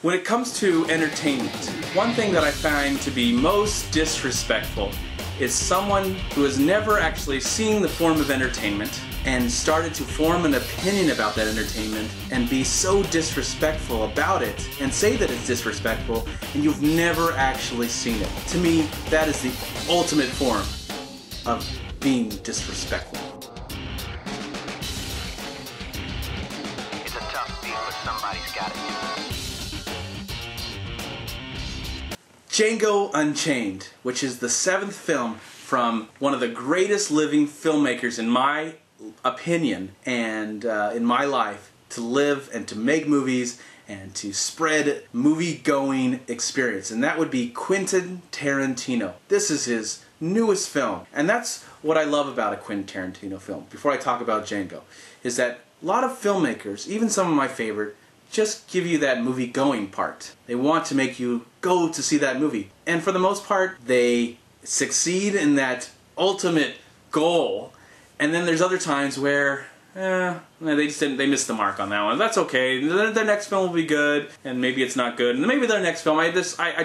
When it comes to entertainment, one thing that I find to be most disrespectful is someone who has never actually seen the form of entertainment and started to form an opinion about that entertainment and be so disrespectful about it and say that it's disrespectful and you've never actually seen it. To me, that is the ultimate form of being disrespectful. It's a tough beat, but somebody's got it. Django Unchained, which is the 7th film from one of the greatest living filmmakers in my opinion and in my life to live and to make movies and to spread movie-going experience, and that would be Quentin Tarantino. This is his newest film, and that's what I love about a Quentin Tarantino film, before I talk about Django, is that a lot of filmmakers, even some of my favorite, just give you that movie-going part. They want to make you go to see that movie. And for the most part, they succeed in that ultimate goal. And then there's other times where, they missed the mark on that one. That's okay. Their next film will be good, and maybe it's not good. And maybe their next film, I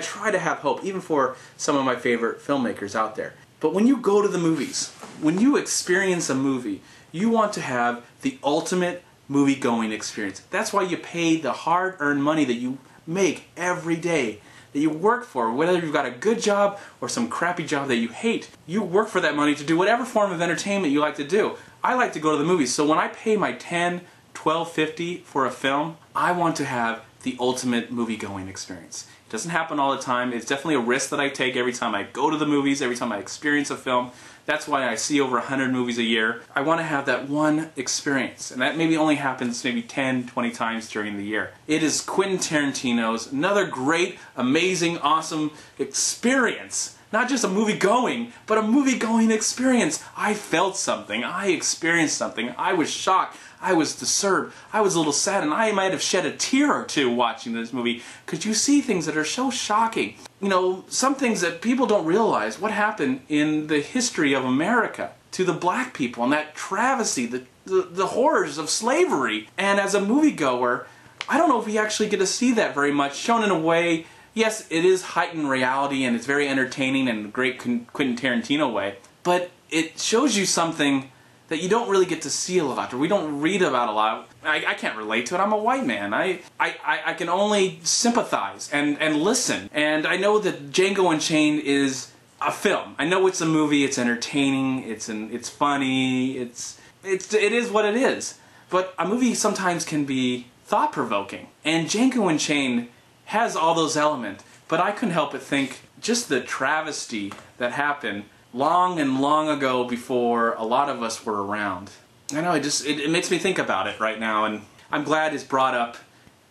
try to have hope, even for some of my favorite filmmakers out there. But when you go to the movies, when you experience a movie, you want to have the ultimate movie-going experience. That's why you pay the hard-earned money that you make every day, that you work for, whether you've got a good job or some crappy job that you hate. You work for that money to do whatever form of entertainment you like to do. I like to go to the movies, so when I pay my $10, $12.50 for a film, I want to have the ultimate movie-going experience. It doesn't happen all the time. It's definitely a risk that I take every time I go to the movies, every time I experience a film. That's why I see over 100 movies a year. I want to have that one experience, and that maybe only happens maybe 10, 20 times during the year. It is Quentin Tarantino's another great, amazing, awesome experience. Not just a movie-going, but a movie-going experience. I felt something. I experienced something. I was shocked. I was disturbed. I was a little sad, and I might have shed a tear or two watching this movie, because you see things that are so shocking. You know, some things that people don't realize what happened in the history of America to the black people, and that travesty, the horrors of slavery. And as a moviegoer, I don't know if we actually get to see that very much, shown in a way. Yes, it is heightened reality, and it's very entertaining in a great Quentin Tarantino way, but it shows you something that you don't really get to see a lot, or we don't read about a lot. I can't relate to it. I'm a white man. I can only sympathize and listen. And I know that Django Unchained is a film. I know it's a movie. It's entertaining. It's funny. It is what it is. But a movie sometimes can be thought-provoking. And Django Unchained has all those elements. But I couldn't help but think just the travesty that happened long and long ago before a lot of us were around. I know, it makes me think about it right now, and I'm glad it's brought up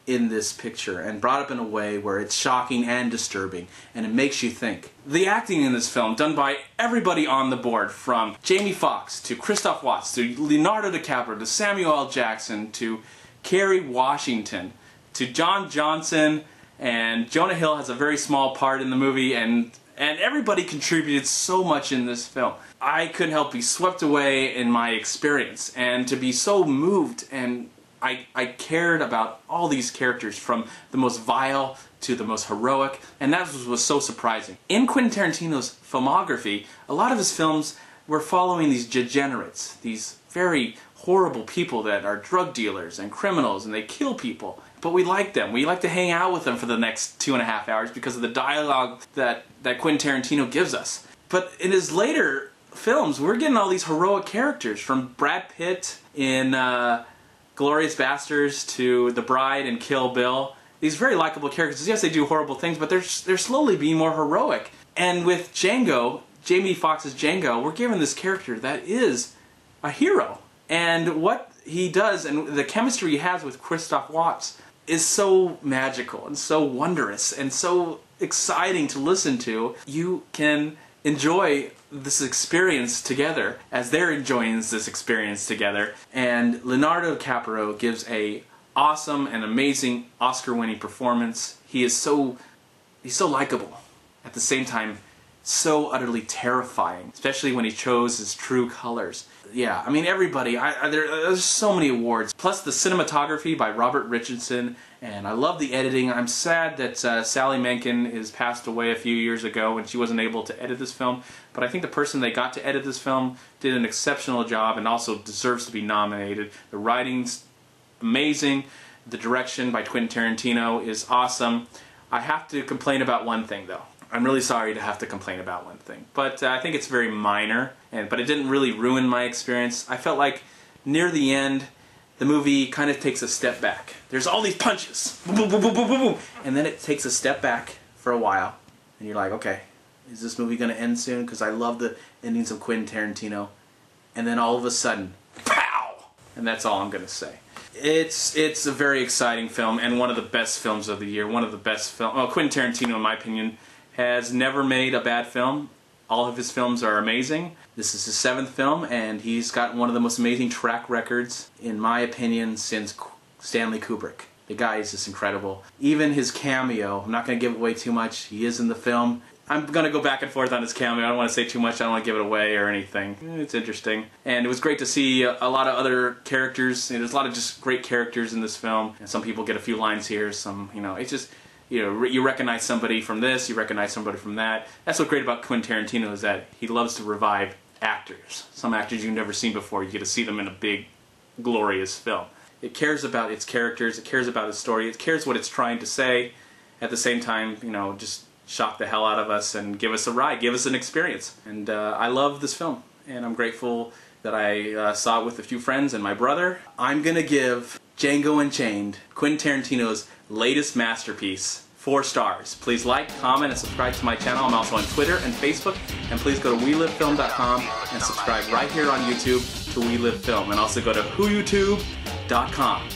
in this picture, and brought up in a way where it's shocking and disturbing, and it makes you think. The acting in this film, done by everybody on the board, from Jamie Foxx to Christoph Waltz to Leonardo DiCaprio to Samuel L. Jackson to Kerry Washington to John Johnson, and Jonah Hill has a very small part in the movie, and everybody contributed so much in this film. I couldn't help but be swept away in my experience, and to be so moved, and I cared about all these characters, from the most vile to the most heroic, and that was so surprising. In Quentin Tarantino's filmography, a lot of his films were following these degenerates, these very horrible people that are drug dealers and criminals, and they kill people. But we like them. We like to hang out with them for the next 2.5 hours because of the dialogue that Quentin Tarantino gives us. But in his later films, we're getting all these heroic characters, from Brad Pitt in Glorious Bastards to The Bride and Kill Bill. These very likable characters. Yes, they do horrible things, but they're slowly being more heroic. And with Django, Jamie Foxx's Django, we're given this character that is a hero. And what he does, and the chemistry he has with Christoph Waltz, is so magical and so wondrous and so exciting to listen to. You can enjoy this experience together as they're enjoying this experience together. And Leonardo DiCaprio gives a awesome and amazing Oscar-winning performance. He's so likable. At the same time, so utterly terrifying, especially when he chose his true colors. Yeah, I mean, everybody, there's so many awards. Plus the cinematography by Robert Richardson, and I love the editing. I'm sad that Sally Menken is passed away a few years ago and she wasn't able to edit this film, but I think the person they got to edit this film did an exceptional job and also deserves to be nominated. The writing's amazing. The direction by Quentin Tarantino is awesome. I have to complain about one thing, though. I'm really sorry to have to complain about one thing, but I think it's very minor, but it didn't really ruin my experience. I felt like near the end, the movie kind of takes a step back. There's all these punches, boom, boom, boom, boom, boom, boom, boom, and then it takes a step back for a while, and you're like, okay, is this movie going to end soon? Because I love the endings of Quentin Tarantino, and then all of a sudden, pow! And that's all I'm going to say. It's a very exciting film, and one of the best films of the year. One of the best films. Well, Quentin Tarantino, in my opinion, has never made a bad film. All of his films are amazing. This is his 7th film, and he's got one of the most amazing track records, in my opinion, since Stanley Kubrick. The guy is just incredible. Even his cameo, I'm not going to give away too much, he is in the film. I'm going to go back and forth on his cameo. I don't want to say too much, I don't want to give it away or anything. It's interesting. And it was great to see a lot of other characters. There's a lot of just great characters in this film. And some people get a few lines here, some, it's just, you recognize somebody from this, you recognize somebody from that. That's what's great about Quentin Tarantino, is that he loves to revive actors. Some actors you've never seen before, you get to see them in a big, glorious film. It cares about its characters, it cares about its story, it cares what it's trying to say. At the same time, just shock the hell out of us and give us a ride, give us an experience. And I love this film, and I'm grateful that I saw it with a few friends and my brother. I'm going to give Django Unchained, Quentin Tarantino's latest masterpiece, 4 stars. Please like, comment, and subscribe to my channel. I'm also on Twitter and Facebook. And please go to WeLiveFilm.com and subscribe right here on YouTube to We Live Film. And also go to WhoYouTube.com.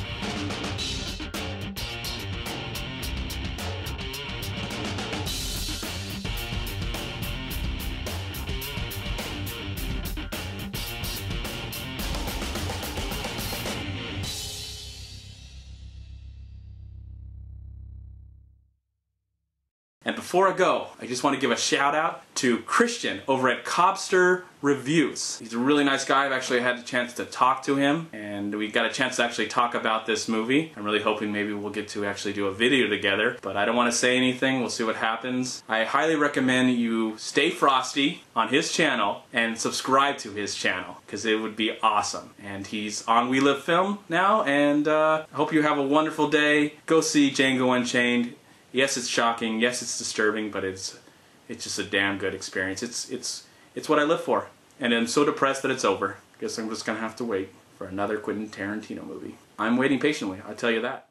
And before I go, I just want to give a shout out to Christian over at Cobster Reviews. He's a really nice guy. I've actually had a chance to talk to him, and we got a chance to actually talk about this movie. I'm really hoping maybe we'll get to actually do a video together, but I don't want to say anything. We'll see what happens. I highly recommend you stay frosty on his channel and subscribe to his channel, because it would be awesome. And he's on We Live Film now, and I hope you have a wonderful day. Go see Django Unchained. Yes, it's shocking. Yes, it's disturbing, but it's just a damn good experience. It's what I live for, and I'm so depressed that it's over. Guess I'm just gonna have to wait for another Quentin Tarantino movie. I'm waiting patiently, I'll tell you that.